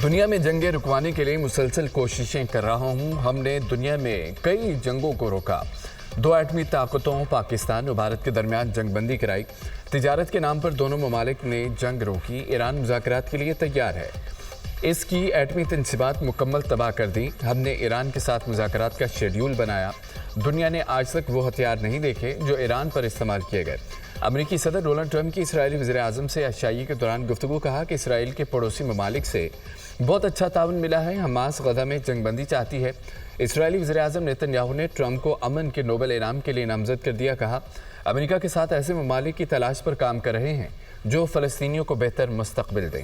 دنیا میں جنگیں رکوانے کے لیے مسلسل کوششیں کر رہا ہوں. ہم نے دنیا میں کئی جنگوں کو روکا. دو ایٹمی طاقتوں پاکستان اور بھارت کے درمیان جنگ بندی کرائی. تجارت کے نام پر دونوں ممالک نے جنگ روکی. ایران مذاکرات کے لیے تیار ہے. اس کی ایٹمی تنصیبات مکمل تباہ کر دی. ہم نے ایران کے ساتھ مذاکرات کا شیڈیول بنایا. دنیا نے آج تک وہ ہتھیار نہیں دیکھے جو ایران پر استعمال کیے گئے. امریکی صدر ڈونلڈ ٹرمپ کی اسرائیلی وزیر اعظم سے اشائیے کے دوران گفتگو. کہا کہ اسرائیل کے پڑوسی ممالک سے بہت اچھا تعاون ملا ہے. حماس غزہ میں جنگ بندی چاہتی ہے. اسرائیلی وزیر اعظم نیتن یاہو نے ٹرمپ کو امن کے نوبل انعام کے لیے نامزد کر دیا. کہا امریکہ کے ساتھ ایسے ممالک کی تلاش پر کام کر رہے ہیں جو فلسطینیوں کو بہتر مستقبل دیں.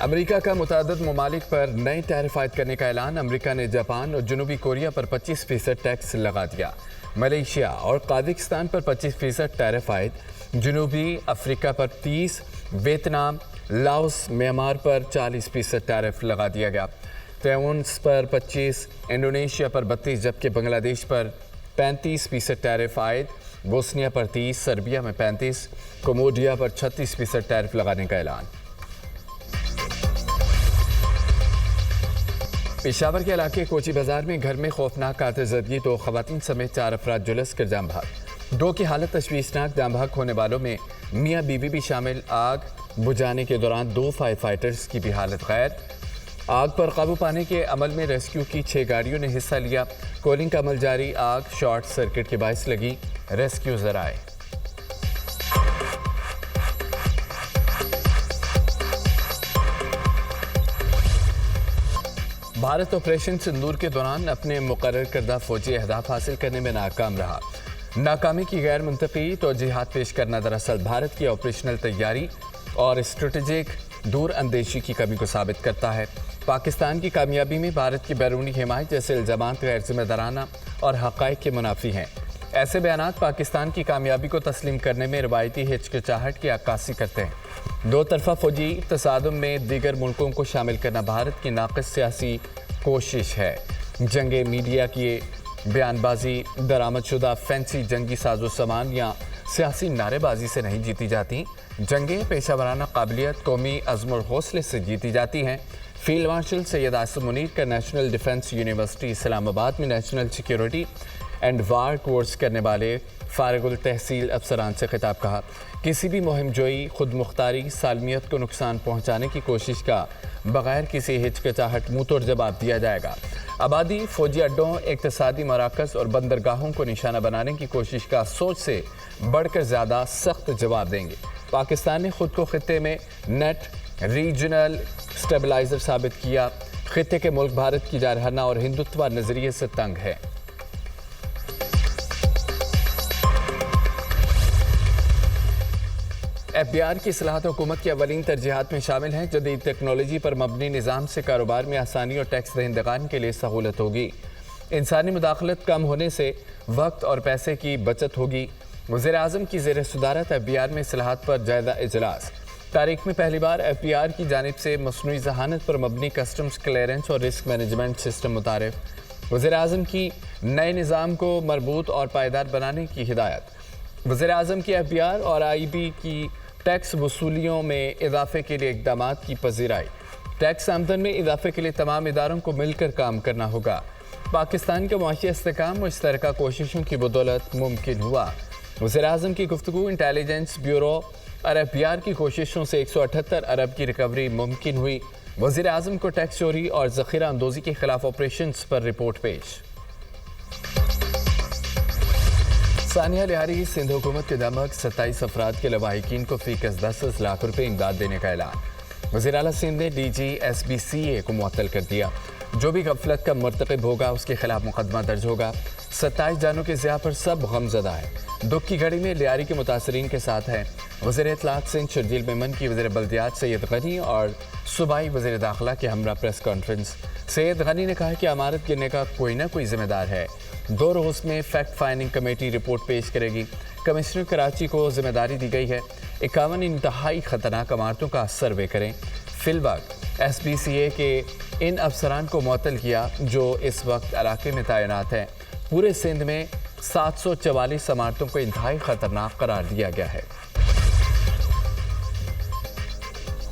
امریکہ کا متعدد ممالک پر نئے ٹیرف عائد کرنے کا اعلان. امریکہ نے جاپان اور جنوبی کوریا پر 25% ٹیکس لگا دیا. ملیشیا اور قازقستان پر 25% ٹیرف عائد. جنوبی افریقہ پر 30%، ویتنام، لاؤس، میانمار پر 40% ٹیرف لگا دیا گیا. تیونس پر 25%، انڈونیشیا پر 32%، جبکہ بنگلہ دیش پر 35% ٹیرف عائد. بوسنیا پر 30%، سربیا میں 35%، کمبوڈیا پر 36% ٹیرف لگانے کا اعلان. پشاور کے علاقے کوچی بازار میں گھر میں خوفناک آتش زدگی. 2 خواتین سمیت 4 افراد جلس کر جاں بحق. 2 کی حالت تشویشناک. جاں بحق ہونے والوں میں میاں بیوی بھی شامل. آگ بجھانے کے دوران 2 فائر فائٹرز کی بھی حالت غیر. آگ پر قابو پانے کے عمل میں ریسکیو کی 6 گاڑیوں نے حصہ لیا. کولنگ کا عمل جاری. آگ شارٹ سرکٹ کے باعث لگی. ریسکیو ذرائع. بھارت آپریشن سندور کے دوران اپنے مقرر کردہ فوجی اہداف حاصل کرنے میں ناکام رہا. ناکامی کی غیر منطقی توجیحات پیش کرنا دراصل بھارت کی آپریشنل تیاری اور اسٹریٹجک دور اندیشی کی کمی کو ثابت کرتا ہے. پاکستان کی کامیابی میں بھارت کی بیرونی حمایت جیسے الزامات غیر ذمہ دارانہ اور حقائق کے منافی ہیں. ایسے بیانات پاکستان کی کامیابی کو تسلیم کرنے میں روایتی ہچکچاہٹ کی عکاسی کرتے ہیں. 2 طرفہ فوجی تصادم میں دیگر ملکوں کو شامل کرنا بھارت کی ناقص سیاسی کوشش ہے. جنگیں میڈیا کی بیان بازی، درآمد شدہ فینسی جنگی ساز و سامان یا سیاسی نعرے بازی سے نہیں جیتی جاتی. جنگیں پیشہ ورانہ قابلیت، قومی عزم اور حوصلے سے جیتی جاتی ہیں. فیلڈ مارشل سید آصف منیر کا national defence university Islamabad میں national security and war course کرنے والے فارغ التحصیل افسران سے خطاب. کہا کسی بھی مہم جوئی، خود مختاری، سالمیت کو نقصان پہنچانے کی کوشش کا بغیر کسی ہچکچاہٹ منہ توڑ جواب دیا جائے گا. آبادی، فوجی اڈوں، اقتصادی مراکز اور بندرگاہوں کو نشانہ بنانے کی کوشش کا سوچ سے بڑھ کر زیادہ سخت جواب دیں گے. پاکستان نے خود کو خطے میں نیٹ ریجنل سٹیبلائزر ثابت کیا. خطے کے ملک بھارت کی جارحانہ اور ہندوتوا نظریے سے تنگ ہے. ایف بی آر کی اصلاحات حکومت کی اولین ترجیحات میں شامل ہیں. جدید ٹیکنالوجی پر مبنی نظام سے کاروبار میں آسانی اور ٹیکس دہندگان کے لیے سہولت ہوگی. انسانی مداخلت کم ہونے سے وقت اور پیسے کی بچت ہوگی. وزیر اعظم کی زیر صدارت ایف بی آر میں اصلاحات پر جائزہ اجلاس. تاریخ میں پہلی بار ایف بی آر کی جانب سے مصنوعی ذہانت پر مبنی کسٹمز کلیئرنس اور رسک مینجمنٹ سسٹم متعارف. وزیر اعظم کی نئے نظام کو مربوط اور پائیدار بنانے کی ہدایت. وزیر اعظم کی ایف بی آر اور آئی بی کی ٹیکس وصولیوں میں اضافے کے لیے اقدامات کی پذیرائی. ٹیکس آمدن میں اضافے کے لیے تمام اداروں کو مل کر کام کرنا ہوگا. پاکستان کا معاشی استحکام مشترکہ کوششوں کی بدولت ممکن ہوا. وزیر اعظم کی گفتگو. انٹیلیجنس بیورو اور ایف بی آر کی کوششوں سے 178 ارب کی ریکوری ممکن ہوئی. وزیر اعظم کو ٹیکس چوری اور ذخیرہ اندوزی کے خلاف آپریشنز پر رپورٹ پیش. ثانیہ لہاری. سندھ حکومت کے دمک 27 افراد کے لواحقین کو فی کس 10 لاکھ روپے امداد دینے کا اعلان. وزیر اعلیٰ سندھ نے D G S B C A کو معطل کر دیا. جو بھی غفلت کا مرتکب ہوگا اس کے خلاف مقدمہ درج ہوگا. 27 جانوں کے ضیاع پر سب غمزدہ ہیں. دکھ کی گھڑی میں لیاری کے متاثرین کے ساتھ ہیں وزیر اطلاعات سندھ شرجیل میمن کی وزیر بلدیات سید غنی اور صوبائی وزیر داخلہ کے ہمراہ پریس کانفرنس. سید غنی نے کہا کہ عمارت گرنے کا کوئی نہ کوئی ذمہ دار ہے. 2 روز میں فیکٹ فائنڈنگ کمیٹی رپورٹ پیش کرے گی. کمشنر کراچی کو ذمہ داری دی گئی ہے 51 انتہائی خطرناک عمارتوں کا سروے کریں. فی الوقت ایس بی سی اے کے ان افسران کو معطل کیا جو اس وقت علاقے میں تعینات ہیں. پورے سندھ میں 744 عمارتوں کو انتہائی خطرناک قرار دیا گیا ہے.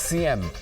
CM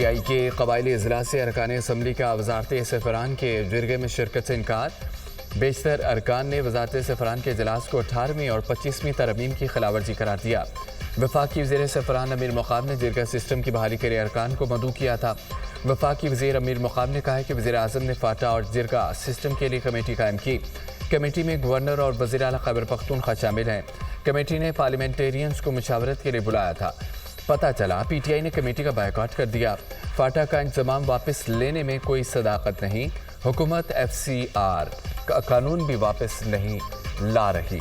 ٹی آئی کے قبائلی اضلاع سے ارکان اسمبلی کا وزارتی سفران کے جرگے میں شرکت سے انکار۔ بیشتر ارکان نے وزارتی سفران کے اجلاس کو 18ویں اور 25ویں ترمیم کی خلاف ورزی قرار دیا۔ وفاقی وزیر سفران امیر مقام نے جرگہ سسٹم کی بحالی کے لیے ارکان کو مدعو کیا تھا۔ وفاقی وزیر امیر مقام نے کہا ہے کہ وزیر اعظم نے فاٹا اور جرگہ سسٹم کے لیے کمیٹی قائم کی۔ کمیٹی میں گورنر اور وزیر اعلیٰ خیبر پختونخوا شامل ہیں۔ کمیٹی نے پارلیمنٹیرینز کو مشاورت کے لیے بلایا تھا۔ پتہ چلا پی ٹی آئی نے کمیٹی کا بائیکاٹ کر دیا۔ فاٹا کا انضمام واپس لینے میں کوئی صداقت نہیں۔ حکومت ایف سی آر کا قانون بھی واپس نہیں لا رہی۔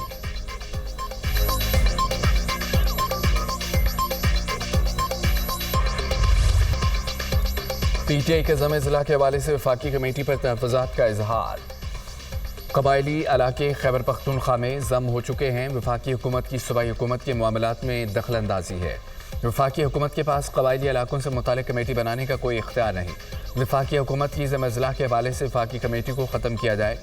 پی ٹی آئی کے ضم اضلاع کے حوالے سے وفاقی کمیٹی پر تحفظات کا اظہار۔ قبائلی علاقے خیبر پختونخوا میں ضم ہو چکے ہیں۔ وفاقی حکومت کی صوبائی حکومت کے معاملات میں دخل اندازی ہے۔ وفاقی حکومت کے پاس قبائلی علاقوں سے متعلق کمیٹی بنانے کا کوئی اختیار نہیں۔ وفاقی حکومت کی ضم اضلاع کے حوالے سے وفاقی کمیٹی کو ختم کیا جائے۔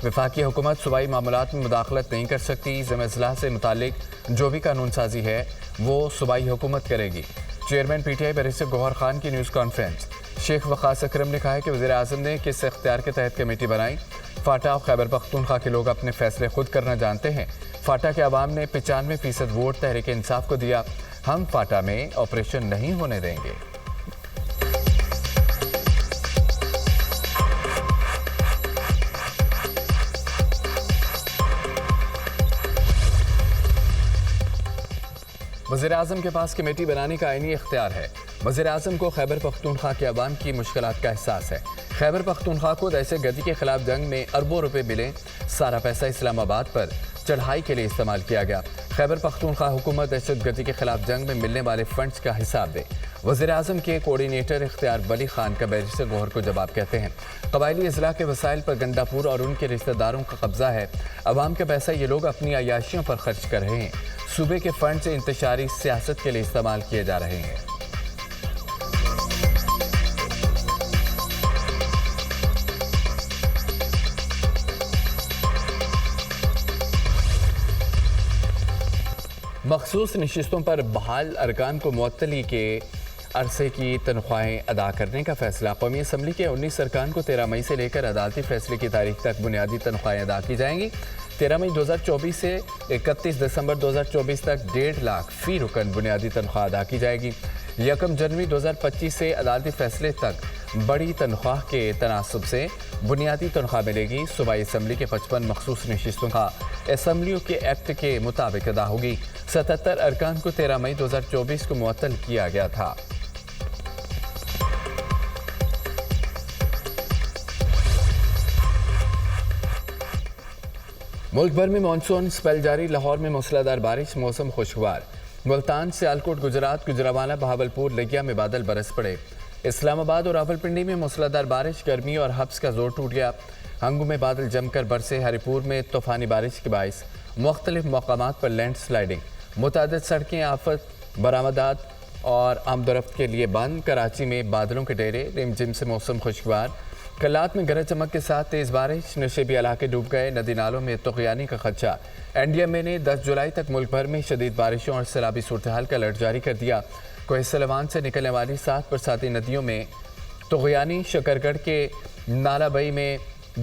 وفاقی حکومت صوبائی معاملات میں مداخلت نہیں کر سکتی۔ ضم اضلاع سے متعلق جو بھی قانون سازی ہے وہ صوبائی حکومت کرے گی۔ Chairman P T I barrister Gohar Khan کی نیوز کانفرنس۔ شیخ وقاص اکرم نے کہا ہے کہ وزیر اعظم نے کس اختیار کے تحت کمیٹی بنائی۔ فاٹا اور خیبر پختونخوا کے لوگ اپنے فیصلے خود کرنا جانتے ہیں۔ فاٹا کے عوام نے 95% ووٹ تحریک انصاف کو دیا۔ ہم فاٹا میں آپریشن نہیں ہونے دیں گے۔ وزیر اعظم کے پاس کمیٹی بنانے کا آئینی اختیار ہے۔ وزیر اعظم کو خیبر پختونخوا کے عوام کی مشکلات کا احساس ہے۔ خیبر پختونخوا کو دہشت گردی کے خلاف جنگ میں اربوں روپے ملے۔ سارا پیسہ اسلام آباد پر چڑھائی کے لیے استعمال کیا گیا۔ خیبر پختونخوا حکومت دہشت گردی کے خلاف جنگ میں ملنے والے فنڈز کا حساب دے۔ وزیر اعظم کے کوارڈینیٹر اختیار ولی خان کا بیرسٹر گوہر کو جواب کہتے ہیں۔ قبائلی اضلاع کے وسائل پر گنڈا پور اور ان کے رشتہ داروں کا قبضہ ہے۔ عوام کا پیسہ یہ لوگ اپنی عیاشیوں پر خرچ کر رہے ہیں۔ صوبے کے فنڈ سے انتشاری سیاست کے لیے استعمال کیے جا رہے ہیں۔ مخصوص نشستوں پر بحال ارکان کو معطلی کے عرصے کی تنخواہیں ادا کرنے کا فیصلہ۔ قومی اسمبلی کے 19 ارکان کو 13 مئی سے لے کر عدالتی فیصلے کی تاریخ تک بنیادی تنخواہیں ادا کی جائیں گی۔ 13 مئی 2024 سے 31 دسمبر 2024 تک 1.5 لاکھ فی رکن بنیادی تنخواہ ادا کی جائے گی۔ 1 جنوری 2025 سے عدالتی فیصلے تک بڑی تنخواہ کے تناسب سے بنیادی تنخواہ ملے گی۔ صوبائی اسمبلی کے 55 مخصوص نشستوں کا اسمبلیوں کے ایکٹ کے مطابق ادا ہوگی۔ 77 ارکان کو 13 مئی 2024 کو معطل کیا گیا تھا۔ ملک بھر میں مانسون سپیل جاری۔ لاہور میں موسلادھار بارش، موسم خوشگوار۔ ملتان، سیالکوٹ، گجرات، گجرانوالہ، بہاولپور، لگیا میں بادل برس پڑے۔ اسلام آباد اور راولپنڈی میں موسلادھار بارش، گرمی اور حبس کا زور ٹوٹ گیا۔ ہنگو میں بادل جم کر برسے۔ ہری پور میں طوفانی بارش کے باعث مختلف مقامات پر لینڈ سلائیڈنگ۔ متعدد سڑکیں آفت برآمدات اور آمد و رفت کے لیے بند۔ کراچی میں بادلوں کے ڈیرے، رم جم سے موسم خوشگوار۔ کلات میں گرج چمک کے ساتھ تیز بارش، نشیبی علاقے ڈوب گئے۔ ندی نالوں میں طغیانی کا خدشہ۔ این ڈی ایم اے نے 10 جولائی تک ملک بھر میں شدید بارشوں اور سیلابی صورتحال کا الرٹ جاری کر دیا۔ کوہ سلیمان سے نکلنے والی 7 برساتی ندیوں میں طغیانی، شکرگڑھ کے نالہ بئی میں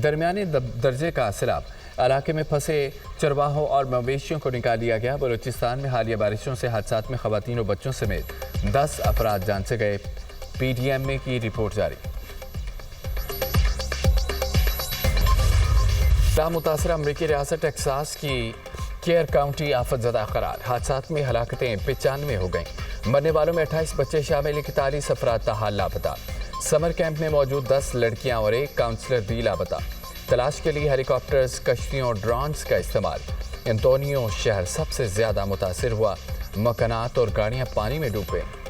درمیانے درجے کا سیلاب۔ علاقے میں پھنسے چرواہوں اور مویشیوں کو نکال لیا گیا۔ بلوچستان میں حالیہ بارشوں سے حادثات میں خواتین و بچوں سمیت 10 افراد جان سے گئے۔ پی ڈی ایم اے کی رپورٹ جاری۔ متاثرہ امریکی ریاست ٹیکساس کی کیئر کاؤنٹی آفت زدہ قرار۔ حادثات میں ہلاکتیں 95 ہو گئیں۔ مرنے والوں میں 28 بچے شامل، 41 افراد تاحال لاپتہ۔ سمر کیمپ میں موجود 10 لڑکیاں اور 1 کاؤنسلر بھی لاپتہ۔ تلاش کے لیے ہیلی کاپٹرز، کشتیوں اور ڈرونز کا استعمال۔ انتونیو شہر سب سے زیادہ متاثر ہوا۔ مکانات اور گاڑیاں پانی میں ڈوب گئیں۔